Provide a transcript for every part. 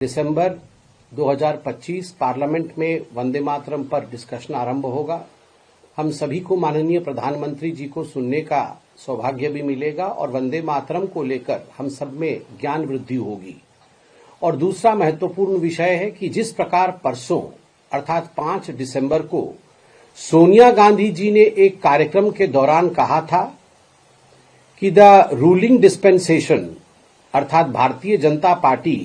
दिसंबर 2025 parliament में वंदे मातरम पर discussion आरंभ होगा। हम सभी को माननीय प्रधानमंत्री जी को सुनने का सौभाग्य भी मिलेगा और वंदे मातरम को लेकर हम सब में ज्ञान वृद्धि होगी। और दूसरा महत्वपूर्ण विषय है कि जिस प्रकार परसों अर्थात 5 दिसंबर को सोनिया गांधी जी ने एक कार्यक्रम के दौरान कहा था कि द रूलिंग डिस्पेंसेशन अर्थात भारतीय जनता पार्टी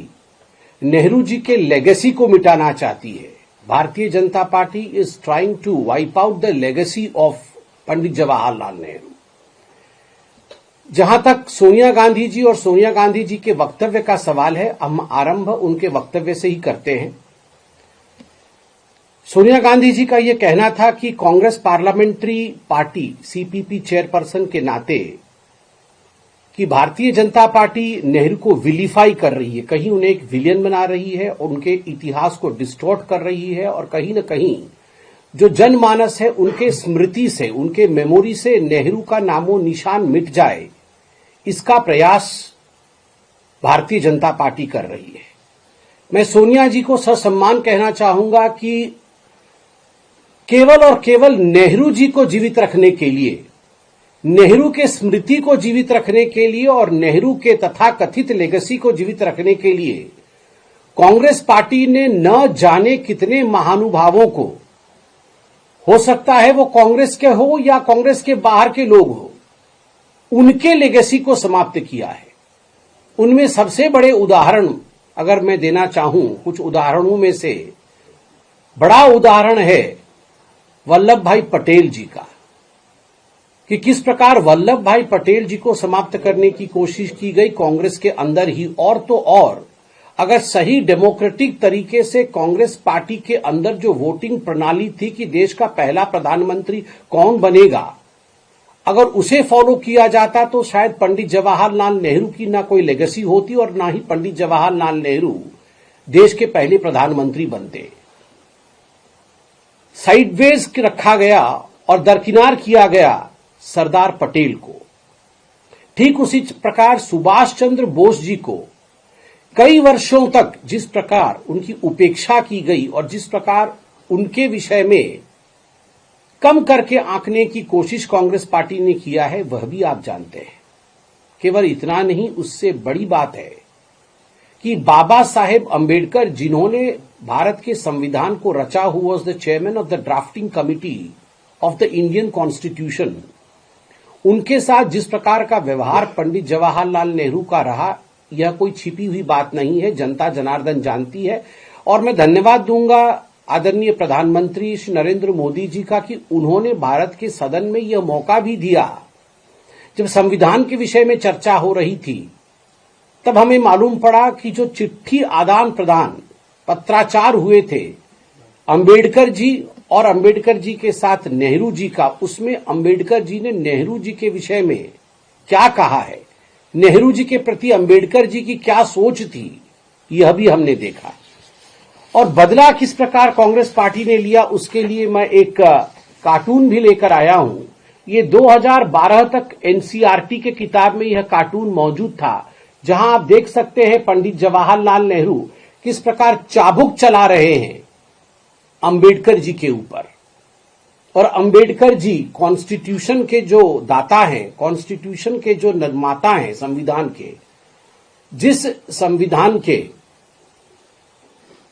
नेहरू जी के लेगेसी को मिटाना चाहती है। Bharatiya Janata party is trying to wipe out the legacy of Pandit Jawaharlal Nehru. जहां तक सोनिया गांधी जी और सोनिया गांधी जी के वक्तव्य का सवाल है, हम आरंभ उनके वक्तव्य से ही करते हैं। सोनिया गांधी जी का यह कहना था कि Congress parliamentary party CPP chairperson के नाते कि भारतीय जनता पार्टी नेहरू को विलीफाई कर रही है, कहीं उन्हें एक विलेन बना रही है और उनके इतिहास को डिस्टॉर्ट कर रही है और कहीं न कहीं जो जनमानस है उनके स्मृति से, उनके मेमोरी से नेहरू का नामो निशान मिट जाए, इसका प्रयास भारतीय जनता पार्टी कर रही है। मैं सोनिया जी को ससम्मान कहना चाहूंगा कि केवल और केवल नेहरू जी को जीवित रखने के लिए, नेहरू के स्मृति को जीवित रखने के लिए और नेहरू के तथाकथित लेगेसी को जीवित रखने के लिए कांग्रेस पार्टी ने न जाने कितने महानुभावों को, हो सकता है वो कांग्रेस के हो या कांग्रेस के बाहर के लोग हो, उनके लेगेसी को समाप्त किया है। उनमें सबसे बड़े उदाहरण अगर मैं देना चाहूं, कुछ उदाहरणों में से बड़ा उदाहरण है वल्लभ भाई पटेल जी का, कि किस प्रकार वल्लभ भाई पटेल जी को समाप्त करने की कोशिश की गई कांग्रेस के अंदर ही। और तो और अगर सही डेमोक्रेटिक तरीके से कांग्रेस पार्टी के अंदर जो वोटिंग प्रणाली थी कि देश का पहला प्रधानमंत्री कौन बनेगा, अगर उसे फॉलो किया जाता तो शायद पंडित जवाहरलाल नेहरू की ना कोई लेगेसी होती और ना ही पंडित जवाहरलाल नेहरू देश के पहले प्रधानमंत्री बनते। साइडवेज रखा गया और दरकिनार किया गया सरदार पटेल को। ठीक उसी प्रकार सुभाष चंद्र बोस जी को कई वर्षों तक जिस प्रकार उनकी उपेक्षा की गई और जिस प्रकार उनके विषय में कम करके आंकने की कोशिश कांग्रेस पार्टी ने किया है, वह भी आप जानते हैं। केवल इतना नहीं, उससे बड़ी बात है कि बाबा साहेब अंबेडकर जिन्होंने भारत के संविधान को रचा, who was the chairman of the drafting committee of the Indian constitution, उनके साथ जिस प्रकार का व्यवहार पंडित जवाहरलाल नेहरू का रहा, यह कोई छिपी हुई बात नहीं है, जनता जनार्दन जानती है। और मैं धन्यवाद दूंगा आदरणीय प्रधानमंत्री श्री नरेंद्र मोदी जी का कि उन्होंने भारत के सदन में यह मौका भी दिया। जब संविधान के विषय में चर्चा हो रही थी तब हमें मालूम पड़ा कि जो चिट्ठी आदान प्रदान पत्राचार हुए थे अंबेडकर जी और अंबेडकर जी के साथ नेहरू जी का, उसमें अंबेडकर जी ने नेहरू जी के विषय में क्या कहा है, नेहरू जी के प्रति अंबेडकर जी की क्या सोच थी, यह भी हमने देखा। और बदला किस प्रकार कांग्रेस पार्टी ने लिया, उसके लिए मैं एक कार्टून भी लेकर आया हूं। ये 2012 तक एनसीईआरटी के किताब में यह कार्टून मौजूद था, जहां आप देख सकते हैं पंडित जवाहरलाल नेहरू किस प्रकार चाबुक चला रहे हैं अंबेडकर जी के ऊपर। और अंबेडकर जी कॉन्स्टिट्यूशन के जो दाता हैं, कॉन्स्टिट्यूशन के जो निर्माता हैं संविधान के, जिस संविधान के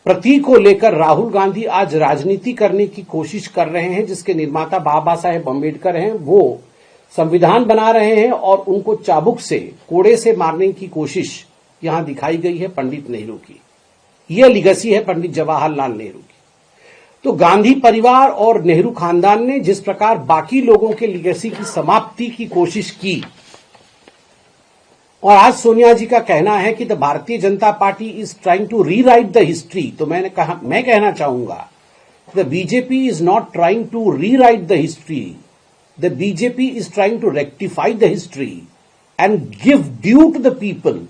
प्रतीक को लेकर राहुल गांधी आज राजनीति करने की कोशिश कर रहे हैं, जिसके निर्माता बाबा साहेब अंबेडकर हैं, वो संविधान बना रहे हैं और उनको चाबुक से, कोड़े से मारने की कोशिश यहां दिखाई गई है पंडित नेहरू की। यह लीगेसी है पंडित जवाहरलाल नेहरू की। तो गांधी परिवार और नेहरू खानदान ने जिस प्रकार बाकी लोगों के लीगेसी की समाप्ति की कोशिश की, और आज सोनिया जी का कहना है कि the Bharatiya Janata party is trying to rewrite the history, तो मैं कहना चाहूंगा the BJP is not trying to rewrite the history, the BJP is trying to rectify the history and give due to the people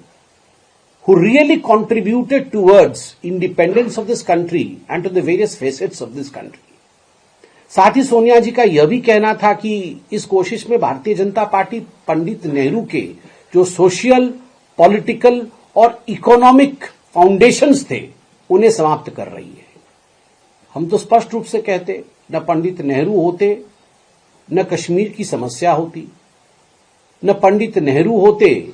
who really contributed towards independence of this country and to the various facets of this country. साथ ही सोनिया जी का यह भी कहना था कि इस कोशिश में भारतीय जनता पार्टी पंडित नेहरू के जो सोशल, पॉलिटिकल और इकोनॉमिक फाउंडेशंस थे उन्हें समाप्त कर रही है। हम तो स्पष्ट रूप से कहते, न पंडित नेहरू होते, न कश्मीर की समस्या होती, न पंडित नेहरू होते,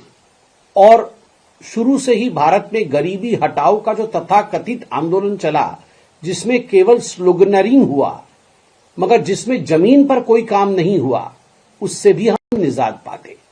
और शुरू से ही भारत में गरीबी हटाओ का जो तथाकथित आंदोलन चला, जिसमें केवल स्लोगनरिंग हुआ मगर जिसमें जमीन पर कोई काम नहीं हुआ, उससे भी हम निजात पाते।